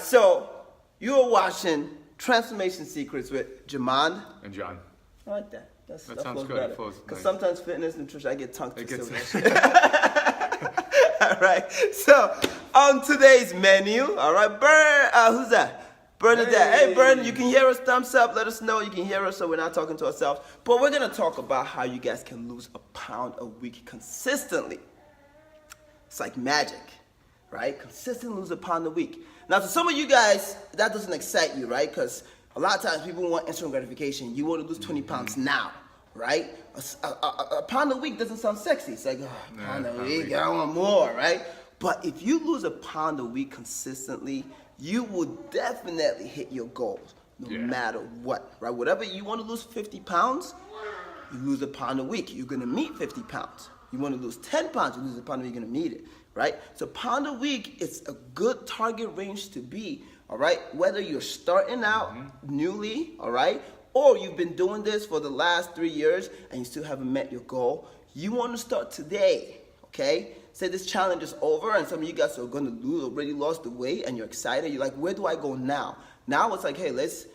So, you are watching Transformation Secrets with Jemand and Jon. I like that. That sounds good. Because Nice. sometimes fitness, nutrition, I get tongue twisted. It All right. So, on today's menu, all right, Bern, who's that? Bern is that. Hey, Bern, you can hear us. Thumbs up. Let us know you can hear us so we're not talking to ourselves. But we're going to talk about how you guys can lose a pound a week consistently. It's like magic, right? Consistently lose a pound a week. Now, to some of you guys, that doesn't excite you, right? Because a lot of times people want instant gratification. You want to lose 20 pounds now, right? A pound a week doesn't sound sexy. It's like, oh, a pound a week, I want more, right? But if you lose a pound a week consistently, you will definitely hit your goals no matter what, right? Whatever you want to lose 50 pounds, you lose a pound a week, you're going to meet 50 pounds. You want to lose 10 pounds, you lose a pound a week, you're going to meet it, right? So pound a week is a good target range to be, all right? Whether you're starting out newly, all right, or you've been doing this for the last 3 years and you still haven't met your goal, you want to start today, okay? Say this challenge is over and some of you guys are going to lose, already lost the weight and you're excited. You're like, where do I go now? Now it's like, hey, let's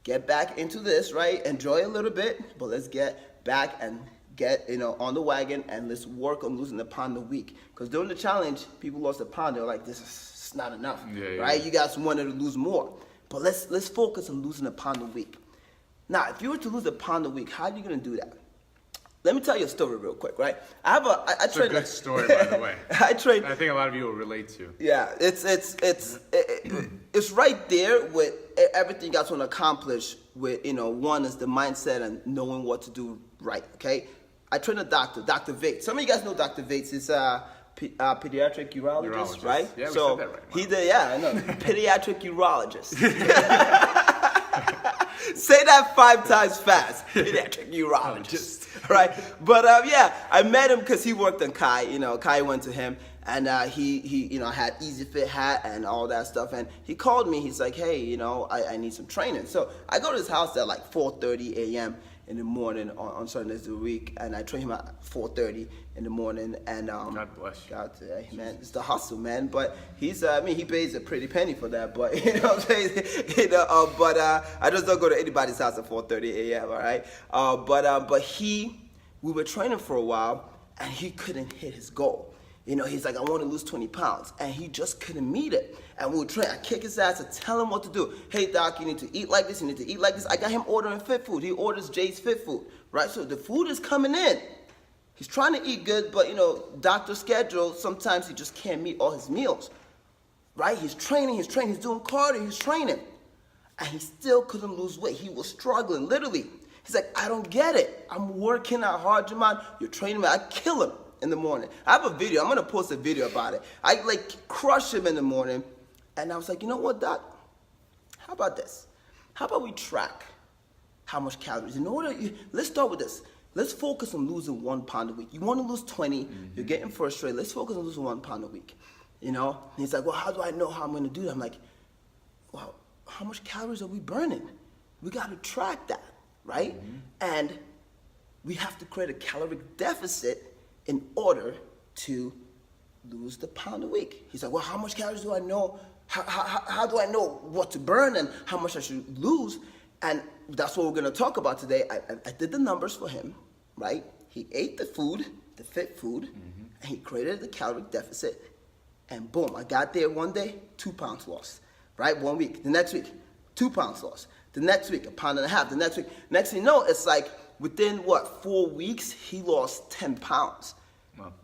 get back into this, right? Enjoy a little bit, but let's get back and get, on the wagon and let's work on losing a pound a week. Because during the challenge, people lost a pound. They're like, this is not enough, right? You guys wanted to lose more. But let's focus on losing a pound a week. Now, if you were to lose a pound a week, how are you going to do that? Let me tell you a story real quick, right? It's a good story, by the way. I think a lot of you will relate to. Yeah, it's right there with everything you guys want to accomplish. With one is the mindset and knowing what to do right. Okay, I train a doctor, Dr. Vates. Some of you guys know Dr. Vates is a pediatric urologist, right? Yeah, we so said that right. He did, I know, pediatric urologist. Say that 5 times fast. Pediatric urologist, right? But I met him because he worked on Kai. Kai went to him, and he had Easy Fit hat and all that stuff. And he called me. He's like, hey, I need some training. So I go to his house at like 4:30 a.m. in the morning on Sundays a week, and I train him at 4:30 in the morning. And God bless you. God, man, it's the hustle, man. But he's, he pays a pretty penny for that. But what I'm saying, but I just don't go to anybody's house at 4:30 a.m. All right, but we were training for a while, and he couldn't hit his goal. He's like, I want to lose 20 pounds, and he just couldn't meet it. And we would train. I kick his ass. I tell him what to do. Hey, doc, you need to eat like this. You need to eat like this. I got him ordering fit food. He orders Jay's Fit Food, right? So the food is coming in. He's trying to eat good, but doctor's schedule, sometimes he just can't meet all his meals, right? He's training, he's doing cardio, he's training, and he still couldn't lose weight. He was struggling, literally. He's like, I don't get it. I'm working out hard, Jemand. You're training me. I kill him in the morning. I have a video. I'm going to post a video about it. I crush him in the morning, and I was like, you know what, doc? How about this? How about we track how much calories? Let's start with this. Let's focus on losing 1 pound a week. You want to lose 20, you're getting frustrated. Let's focus on losing 1 pound a week. And he's like, well, how do I know how I'm going to do that? I'm like, well, how much calories are we burning? We got to track that, right? And we have to create a caloric deficit in order to lose the pound a week. He's like, well, how much calories do I know? How do I know what to burn and how much I should lose? And that's what we're going to talk about today. I did the numbers for him, right? He ate the food, the fit food, and he created the caloric deficit. And boom, I got there one day, 2 pounds lost, right? 1 week. The next week, 2 pounds lost. The next week, 1.5 pounds. The next week. Next thing you know, it's like within, 4 weeks, he lost 10 pounds,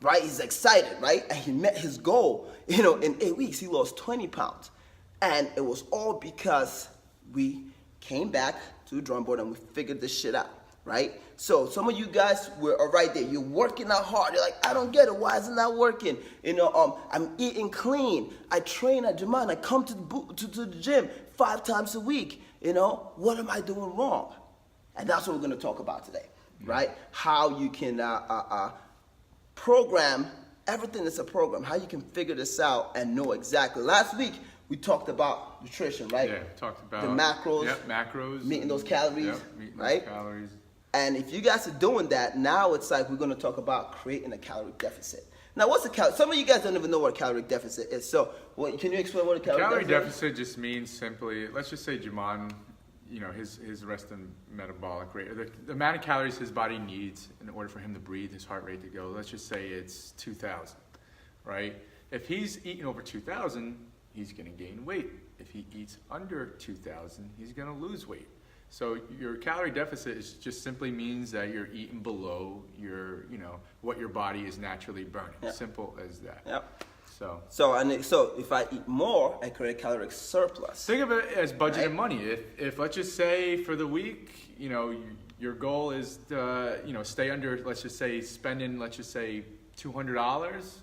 right? He's excited, right? And he met his goal. In 8 weeks, he lost 20 pounds. And it was all because we came back to the drawing board and we figured this shit out, right? So some of you guys are right there. You're working out hard. You're like, I don't get it. Why is it not working? I'm eating clean. I train at Jemand. I come to the gym 5 times a week. What am I doing wrong? And that's what we're going to talk about today, right? How you can program everything is a program. How you can figure this out and know exactly. Last week, we talked about nutrition, right? Yeah, talked about the macros. Yep, macros. Meeting those calories, meeting right? those calories. And if you guys are doing that, now it's like we're going to talk about creating a caloric deficit. Now, what's some of you guys don't even know what caloric deficit is. So, can you explain what a caloric deficit just means simply, let's just say Jemand, his rest and metabolic rate, the amount of calories his body needs in order for him to breathe, his heart rate to go. Let's just say it's 2,000, right? If he's eating over 2,000, he's going to gain weight. If he eats under 2,000, he's going to lose weight. So your calorie deficit just simply means that you're eating below your, what your body is naturally burning. Yep. Simple as that. Yep. So if I eat more, I create a caloric surplus. Think of it as budgeted money. If let's just say for the week, your goal is to, stay under, let's just say spending, $200.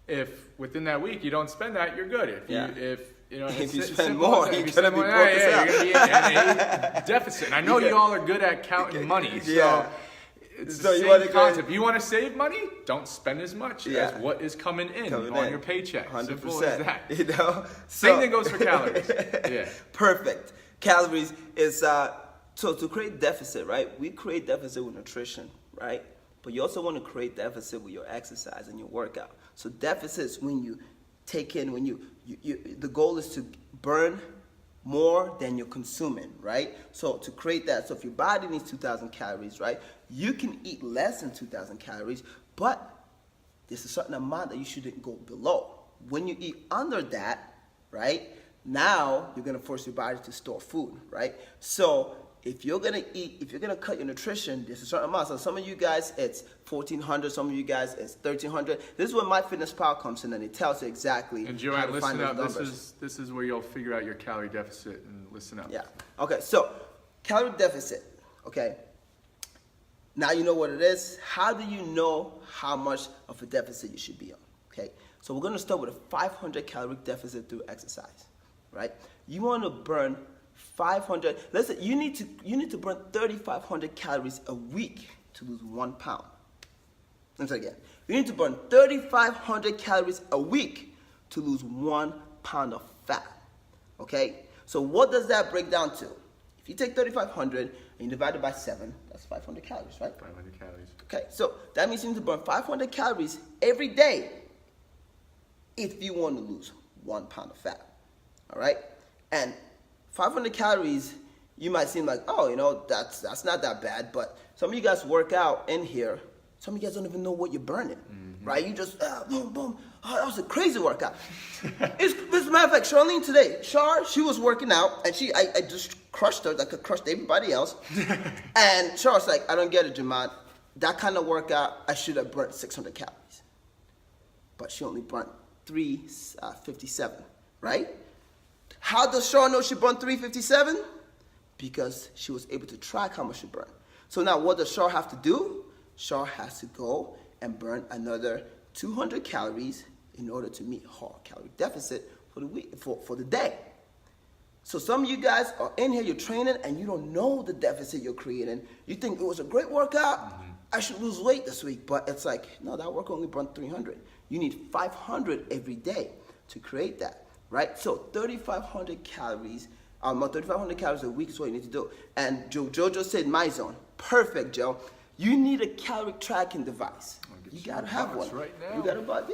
If within that week you don't spend that, you're good. If you spend more, you're gonna be broke as hell. You're gonna be in a deficit. And I know you all are good at counting money, so it's the same concept. If you want to save money, don't spend as much as what is coming in on your paycheck. 100%. Simple as that. Same thing goes for calories. Yeah. Perfect. Calories is so to create deficit, right? We create deficit with nutrition, right? But you also want to create deficit with your exercise and your workout. So deficit is when you take in, the goal is to burn more than you're consuming, right? So to create that, so if your body needs 2,000 calories, right, you can eat less than 2,000 calories, but there's a certain amount that you shouldn't go below. When you eat under that, right, now you're gonna force your body to store food, right? So if you're gonna cut your nutrition, there's a certain amount. So some of you guys, it's 1,400. Some of you guys, it's 1,300. This is where MyFitnessPal comes in, and it tells you exactly and how Joanne, to find those listen up. numbers. This is where you'll figure out your calorie deficit, and listen up. Yeah. Okay. So calorie deficit. Okay. Now you know what it is. How do you know how much of a deficit you should be on? Okay. So we're gonna start with a 500 calorie deficit through exercise, right? You want to burn 500. Let's say you need to burn 3,500 calories a week to lose 1 pound. Let's say again. You need to burn 3,500 calories a week to lose 1 pound of fat. Okay. So what does that break down to? If you take 3,500 and you divide it by 7, that's 500 calories, right? 500 calories. Okay. So that means you need to burn 500 calories every day if you want to lose 1 pound of fat. All right. And 500 calories, you might seem like, that's not that bad. But some of you guys work out in here. Some of you guys don't even know what you're burning, right? You just, boom, boom. Oh, that was a crazy workout. As a matter of fact, Charlene today, she was working out, and I just crushed her like I crushed everybody else. And Char's like, I don't get it, Jemand. That kind of workout, I should have burnt 600 calories. But she only burnt 357, right? How does Shaw know she burned 357? Because she was able to track how much she burned. So now what does Shaw have to do? Shaw has to go and burn another 200 calories in order to meet her calorie deficit for the week, for the day. So some of you guys are in here, you're training, and you don't know the deficit you're creating. You think it was a great workout, I should lose weight this week. But it's like, no, that workout only burned 300. You need 500 every day to create that. Right? So 3,500 calories, 3,500 calories a week is what you need to do. And Jojo said, Jemand Jon. Perfect, Joe. You need a calorie tracking device. You gotta have one. Right now. You got a box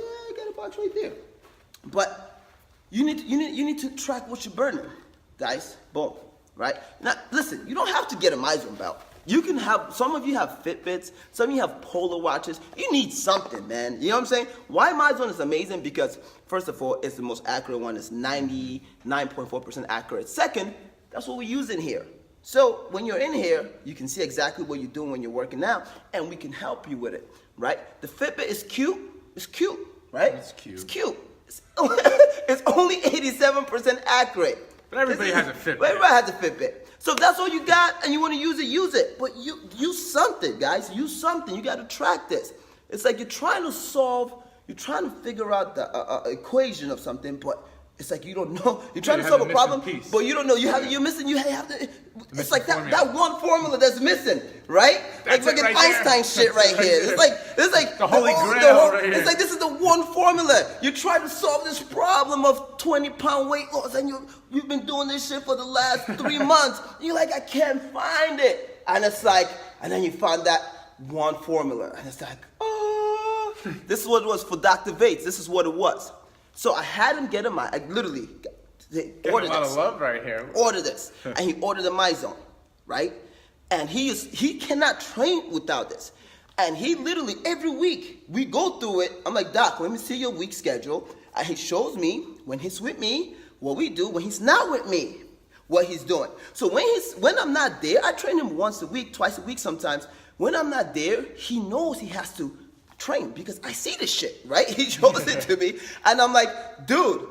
right there. But you need to track what you're burning, guys. Boom. Right? Now listen, you don't have to get a Jemand Jon belt. You can have, some of you have Fitbits, some of you have Polar watches. You need something, man. You know what I'm saying? Why Jemand Jon is amazing? Because first of all, it's the most accurate one. It's 99.4% accurate. Second, that's what we use in here. So when you're in here, you can see exactly what you're doing when you're working out, and we can help you with it, right? The Fitbit is cute. It's cute, right? It's cute. It's cute. It's only 87% accurate. But everybody has a Fitbit. Everybody has a Fitbit. So if that's all you got and you want to use it. But you use something, guys. Use something. You got to track this. It's like you're trying to figure out the equation of something, but it's like you don't know. You're trying to solve a problem, but you don't know. You're missing. It's like that one formula that's missing, right? That's like fucking Einstein shit right here. It's like the Holy Grail right here. It's like this is the one formula. You try to solve this problem of 20-pound weight loss, and you've been doing this shit for the last 3 months. You're like, I can't find it, and it's like, and then you find that one formula, and it's like, oh, This is what it was for Dr. Vates. This is what it was. So I had him get I literally ordered a lot of love right here. Order this. And he ordered a MyZone, right? And he cannot train without this. And he literally, every week, we go through it. I'm like, Doc, let me see your week schedule. And he shows me, when he's with me, what we do. When he's not with me, what he's doing. So when I'm not there, I train him once a week, twice a week sometimes. When I'm not there, he knows he has to train because I see this shit, right? He shows it to me. And I'm like, dude,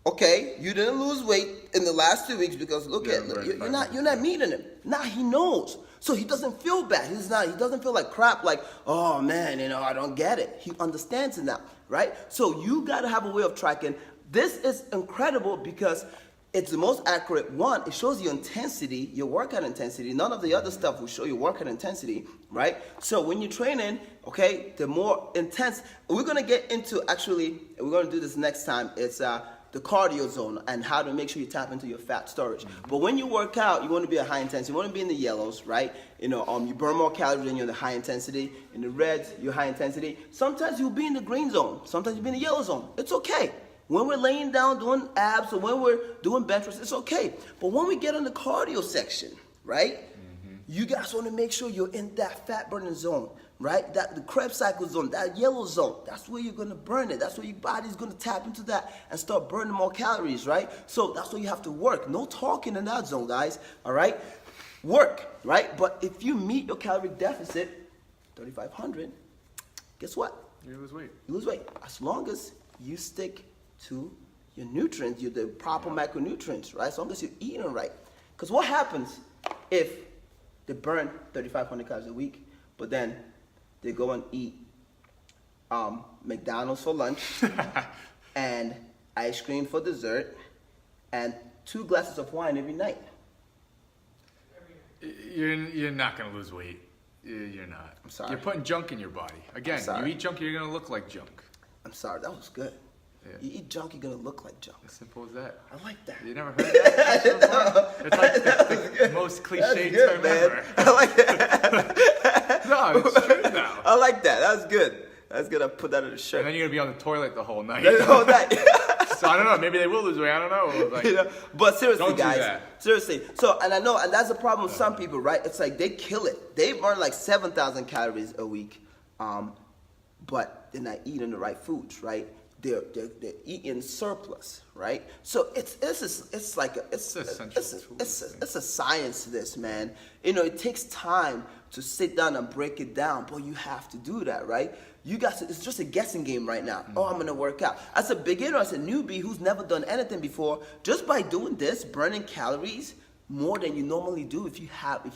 okay, you didn't lose weight in the last 2 weeks because look, you're not meeting him. Now he knows. So he doesn't feel bad. He doesn't feel like crap, like, oh man, I don't get it. He understands it now, right? So you gotta have a way of tracking. This is incredible because it's the most accurate one. It shows your intensity, your workout intensity. None of the other stuff will show your workout intensity, right? So when you're training, okay, the more intense, we're gonna get into, actually, we're gonna do this next time. It's the cardio zone and how to make sure you tap into your fat storage. But when you work out, you want to be at high intensity. You want to be in the yellows, right? You burn more calories when you're in the high intensity. In the reds, you're high intensity. Sometimes you'll be in the green zone. Sometimes you'll be in the yellow zone. It's okay. When we're laying down doing abs or when we're doing bench press, it's okay. But when we get in the cardio section, right? You guys want to make sure you're in that fat burning zone, right? That the Krebs cycle zone, that yellow zone. That's where you're going to burn it. That's where your body's going to tap into that and start burning more calories, right? So that's where you have to work. No talking in that zone, guys, all right? Work, right? But if you meet your caloric deficit, 3,500, guess what? You lose weight. You lose weight. As long as you stick to your nutrients, the proper macronutrients, right? As long as you're eating right. Because what happens if they burn 3,500 calories a week, but then they go and eat McDonald's for lunch and ice cream for dessert and 2 glasses of wine every night? You're not going to lose weight. You're not. I'm sorry. You're putting junk in your body. Again, you eat junk, you're going to look like junk. I'm sorry. That was good. Yeah. You eat junk, you're going to look like junk. As simple as that. I like that. You never heard that before? It's like the most cliche term ever. I like that. No, it's true now. I like that. That's good. That's good. I put that in the shirt. And then you're going to be on the toilet the whole night. The whole night. So I don't know. Maybe they will lose weight. I don't know. Like, But seriously, don't do guys. that. Seriously. So, and I know, and that's the problem with some people, right? It's like they kill it. They burn like 7,000 calories a week, but they're not eating the right foods, right? They're eating surplus, right? So it's a science to this, man. It takes time to sit down and break it down, but you have to do that, right? It's just a guessing game right now. Oh, I'm gonna work out. As a beginner, as a newbie who's never done anything before, just by doing this, burning calories more than you normally do if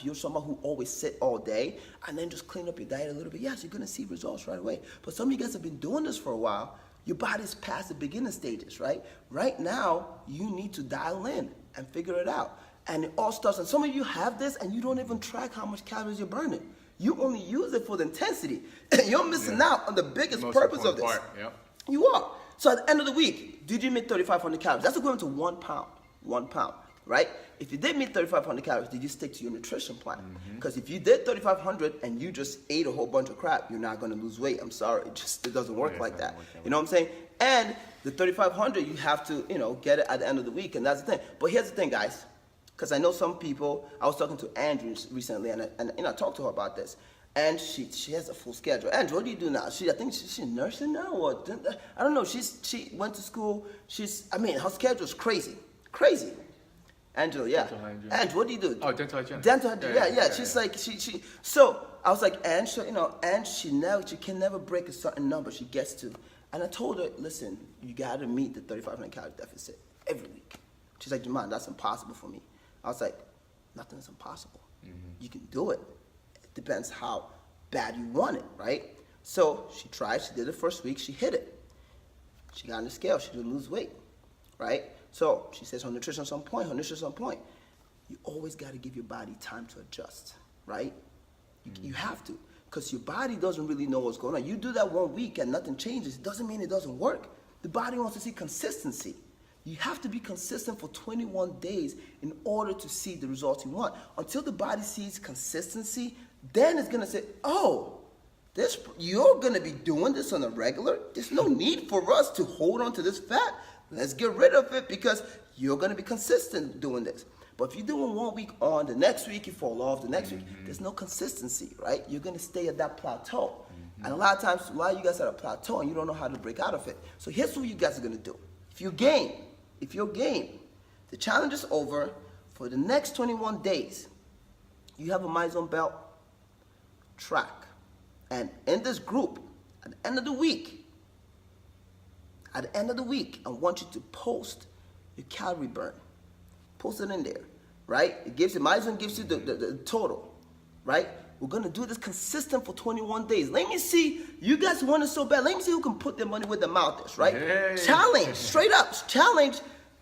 you're someone who always sit all day, and then just clean up your diet a little bit, yes, you're gonna see results right away. But some of you guys have been doing this for a while. Your body's past the beginning stages, right? Right now, you need to dial in and figure it out. And it all starts, and some of you have this and you don't even track how much calories you're burning. You only use it for the intensity. You're missing out on the biggest purpose of this. Yep. You are. So at the end of the week, did you meet 3,500 calories? That's equivalent to 1 pound. 1 pound, right? If you did meet 3,500 calories, did you stick to your nutrition plan? Because if you did 3,500 and you just ate a whole bunch of crap, you're not going to lose weight. I'm sorry. It doesn't work like that. You know what I'm saying? And the 3,500, you have to, get it at the end of the week. And that's the thing. But here's the thing, guys. Because I know some people, I was talking to Andrew recently, and I talked to her about this. And she has a full schedule. Andrew, what do you do now? I think she's nursing now, or I don't know. She went to school. Her schedule is crazy. Crazy. Angela, yeah. Andrew, what do you do? Oh, dental hygiene. Yeah. She's like, she. So I was like, Angela, she can never break a certain number she gets to. And I told her, listen, you got to meet the 3,500 calorie deficit every week. She's like, Jemand, that's impossible for me. I was like, nothing is impossible. You can do it. It depends how bad you want it, right? So she tried. She did it first week. She hit it. She got on the scale. She didn't lose weight, right? So she says her nutrition's on point. You always got to give your body time to adjust, right? You have to, because your body doesn't really know what's going on. You do that 1 week and nothing changes. It doesn't mean it doesn't work. The body wants to see consistency. You have to be consistent for 21 days in order to see the results you want. Until the body sees consistency, then it's going to say, oh, You're gonna be doing this on a regular. There's no need for us to hold on to this fat. Let's get rid of it because you're gonna be consistent doing this. But if you're doing 1 week on, the next week you fall off, the next week, there's no consistency, right? You're gonna stay at that plateau. And a lot of times, a lot of you guys are at a plateau and you don't know how to break out of it. So here's what you guys are gonna do. If you're game, the challenge is over. For the next 21 days, you have a Jemand Jon belt track. And in this group, at the end of the week, I want you to post your calorie burn. Post it in there, right? It gives you, Jemand Jon gives you the total, right? We're gonna do this consistent for 21 days. Let me see, you guys want it so bad. Let me see who can put their money where their mouth is, right? Hey. Challenge, straight up, challenge.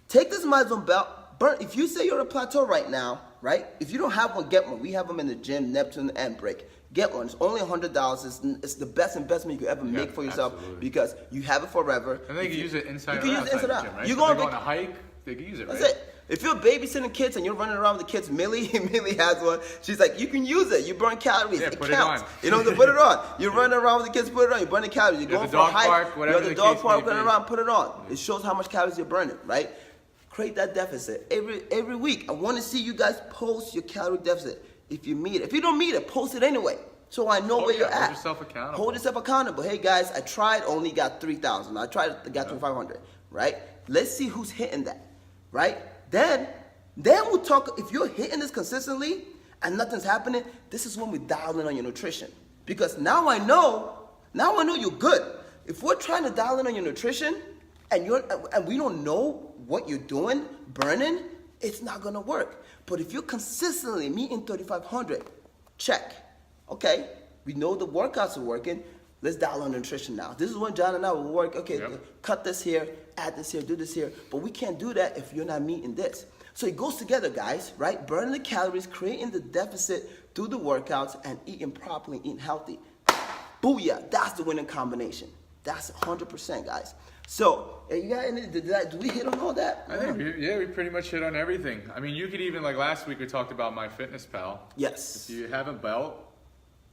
Take this Jemand Jon belt. Burn. If you say you're at a plateau right now, right? If you don't have one, get one. We have them in the gym, Neptune and Break. Get one. It's only $100. It's the best investment you could ever make for yourself because you have it forever. And they can use it inside you can use it inside out. The gym, right? You're going going on a hike, they can use it, right? That's it. If you're babysitting kids and you're running around with the kids, Millie has one. She's like, you can use it. You burn calories. Yeah, it put counts. it on. You know, to put it on. You're running around with the kids, put it on. You're burning calories. You're going for a hike. Park, you're at the dog park, running be. around, put it on. It shows how much calories you're burning, right? Create that deficit every week. I want to see you guys post your calorie deficit if you meet it. If you don't meet it, post it anyway. So I know where you're at. Hold yourself accountable. Hold yourself accountable. Hey guys, I tried, only got 3,000. I tried, got 2,500. Right? Let's see who's hitting that. Right? Then we'll talk. If you're hitting this consistently and nothing's happening, this is when we dial in on your nutrition. Because now I know you're good. If we're trying to dial in on your nutrition and we don't know what you're doing, burning, it's not gonna work. But if you're consistently meeting 3,500, check. Okay, we know the workouts are working. Let's dial on nutrition now. This is when John and I will work. Okay, cut this here, add this here, do this here. But we can't do that if you're not meeting this. So it goes together, guys, right? Burning the calories, creating the deficit through the workouts, and eating properly, eating healthy. Booyah, that's the winning combination. That's 100%, guys. So, you got any, do we hit on all that? I think, we pretty much hit on everything. I mean, you could even, like last week we talked about MyFitnessPal. Yes. If you have a belt,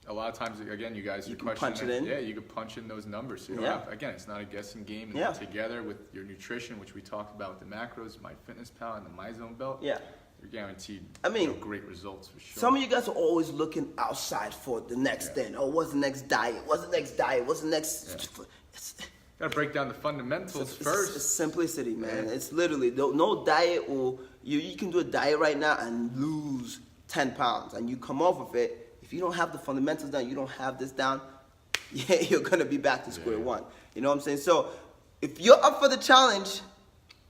a lot of times, again, you guys, you can punch it in. Yeah, you could punch in those numbers. So you don't have, again, it's not a guessing game. And together with your nutrition, which we talked about with the macros, MyFitnessPal, and the Jemand Jon belt, you're guaranteed great results for sure. Some of you guys are always looking outside for the next thing. Oh, what's the next diet? What's the next diet? What's the next... Gotta break down the fundamentals first. It's simplicity, man. Yeah. It's literally, no diet will, you can do a diet right now and lose 10 pounds and you come off of it. If you don't have the fundamentals down, you don't have this down, you're gonna be back to square one. You know what I'm saying? So if you're up for the challenge,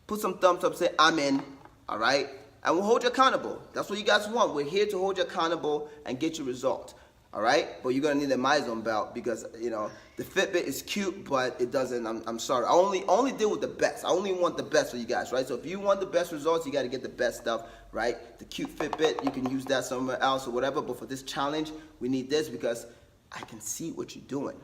put some thumbs up, say I'm in, all right? And we'll hold you accountable. That's what you guys want. We're here to hold you accountable and get your result. All right, but you're gonna need a Jemand Jon belt because the Fitbit is cute, but it doesn't. I'm sorry. I only deal with the best. I only want the best for you guys, right? So if you want the best results, you got to get the best stuff, right? The cute Fitbit, you can use that somewhere else or whatever. But for this challenge, we need this because I can see what you're doing.